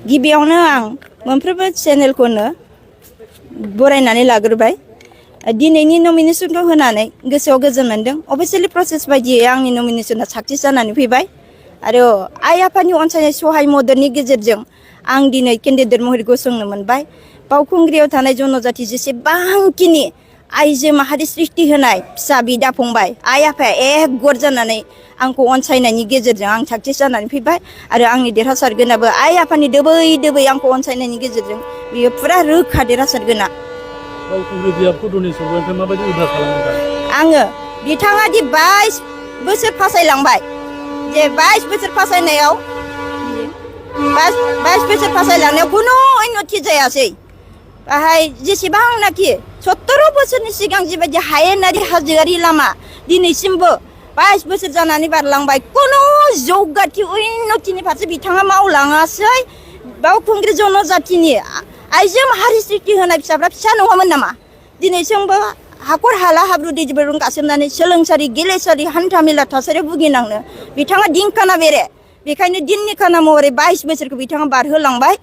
गिबियावनो आं मोनफ्रोमबो चेनेलखौनो बरायनानै लाग्रोबाय दिनैनि नमिनेसनखौ होनानै गोसोआव गोजोन मोनदों अफिसियेलि प्रसेस बायदियै आंनि नमिनेसना साक्सेस जानानै फैबाय आरो आइ आफानि अनसायनाय सहाय मददनि गेजेरजों आं दिनै केन्डिडेट महरै गसंनो मोनबाय बावखुंग्रियाव थानाय जनजाति जेसेबांखिनि आइजो माहारि सृष्टि होनाय फिसा बिदा फंबाय आइ आफाया एकगट जानानै आंखौ अनसायनायनि गेजेरजों आं साक्सेस जानानै फैबाय आरो आंनि देरहासारगोनाबो आइ आफानि दोबै दोबै आंखौ अनसायनायनि गेजेरजों बियो फुरा रोखा देरहासारगोना बावखुंग्रि बियाबखौ डनेसननिफ्राय माबायदि उद्धार खालामबाय आङो बिथाङा दि 22 बोसोर फासायलांबाय जे 22 बोसोर फासायनायाव 22 बोसोर फासायलांनायाव खुनु उन्नति जायासै बाहाय जेसेबांनाखि 70 बोसोरनि सिगां जिबायदि हायेनारि हाजोआरि लामा दिनैसिमबो 22 बोसोर जानानै बारलांबाय खुनु जौगाथि उन्नतिनि फारसे बिथाङा मावलाङासै बावखुंग्रि जनजातिनि आइजो माहारि सृष्टि होनाय फिसाफ्रा फिसा नङामोन नामा दिनैसिमबो हाखर हाला हाब्रु दैजों गासोमनानै सोलोंसालि गेलेसालि हान्था मेला थासारियाव भुगिनांनो बिथाङा दिनखाना बेरे बेखायनो दिननि खाना महरै 22 बोसोरखौ बिथाङा बारहोलांबाय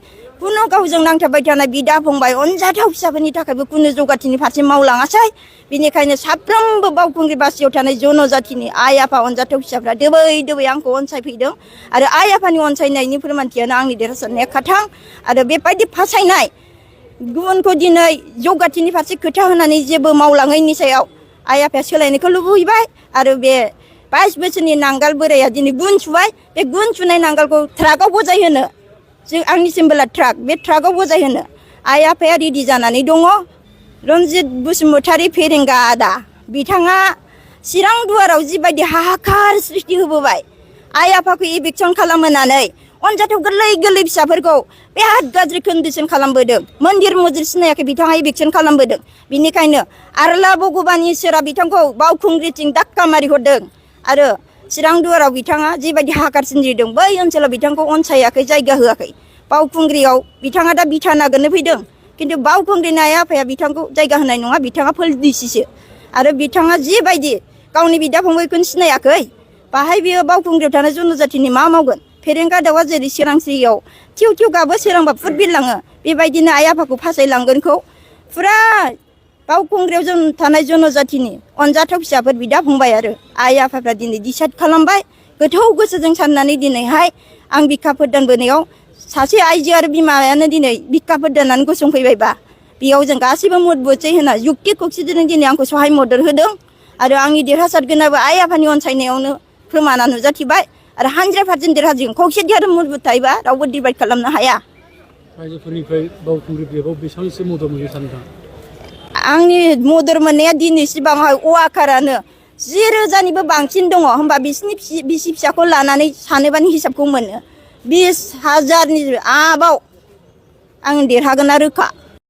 खुनु गावजों नांथाबबाय थानाय बिदा फंबाय अनजाथाव फिसाफोरनि थाखायबो खुनु जौगाथिनि फारसे मावलाङासै बेनिखायनो साफ्रोमबो बावखुंग्रि बासियाव थानाय जनजातिनि आइ आफा अनजाथाव फिसाफ्रा दोबै दोबै आंखौ अनसायफैदों आरो आइ आफानि अनसायनायनि फोरमानथियानो आंनि देरहासारनाया खाथां आरो बेबायदि फासायनाय गुबुनखौ दिनै जौगाथिनि फारसे खोथा होनानै जेबो मावलाङैनि सायाव आइ आफाया सोलायनायखौ लुबैबाय आरो बे 22 बोसोरनि नांगाल बोराया दिनै गुन सुबाय बे गुन सुनाय नांगालखौ ट्राकआव बजायहोनो जों आंनि सिम्बोला ट्राक बे ट्राकआव बजायहोनो आइ आफाया रेडि जानानै दङ रन्जित बसुमतारी फेरेंगा आदा बिथाङा चिरां दुवाराव जिबायदि हाहाकार सृष्टि होबोबाय आइ आफाखौ इभिकसन खालामहोनानै अनजाथाव गोरलै गोरलै फिसाफोरखौ बिराद गाज्रि कन्डिसन खालामबोदों मन्दिर मजिद सिनायाखै बिथाङा इभिकसन खालामबोदों बिनिखायनो आरला भगबान इसोरा बिथांखौ बावखुंग्रिथिं दाक्का मारिहरदों आरो चिरां दुवाराव बिथाङा जिबायदि हाहाकार सोमजिदों बै ओनसोलाव बिथांखौ अनसायाखै जायगा होआखै बावखुंग्रियाव बिथाङा दा बिथा नागिरनो फैदों खिन्थु बावखुंग्रिनि आइ आफाया बिथांखौ जायगा होनाय नङा बिथाङा फोलदिसिसो आरो बिथाङा जिबायदि गावनि बिदा फंबायखौनो सिनायाखै बाहाय बियो बावखुंग्रियाव थानाय जनजातिनि मा मावगोन फेरेंगा दाउआ जेरै सोरांस्रियाव थिउ थिउ गाबो सोरांबा फुट बिरलाङो बेबायदिनो आइ आफाखौ फासायलांगोनखौ फुरा बावखुंग्रियाव जों थानाय जनजातिनि अनजाथाव फिसाफोर बिदा फंबाय आरो आइ आफाफ्रा दिनै डिसाइड खालामबाय गोथौ गोसोजों साननानै दिनैहाय आं बिखा फोदानबोनायाव सासे आइजो आरो बिमायानो दिनै बिखा फोदाननानै गसंफैबायबा बेयाव जों गासैबो मत बोसै होना युक्ति खौसेथिजों दिनै आंखौ सहाय मदद होदों आरो आंनि देरहासारगोनाबो आइ आफानि अनसायनायावनो फोरमाना नुजाथिबाय आरो 100% देरहाजों खौसेथि आरो मजबुत थायोबा रावबो डिभाइड खालामनो हाया रायजोफोरनिफ्राय बावखुंग्रि बियाबाव बेसेबांसो मदद मोनो सानदों आंनि मदद मोननाया दिनैसिबांहाय अवाकारानो 10,000निबो बांसिन दङ होमबा बिसिनि बिसि फिसाखौ लानानै सानोबानि हिसाबखौ मोनो 20,000नि आबाव आं देरहागोना रोखा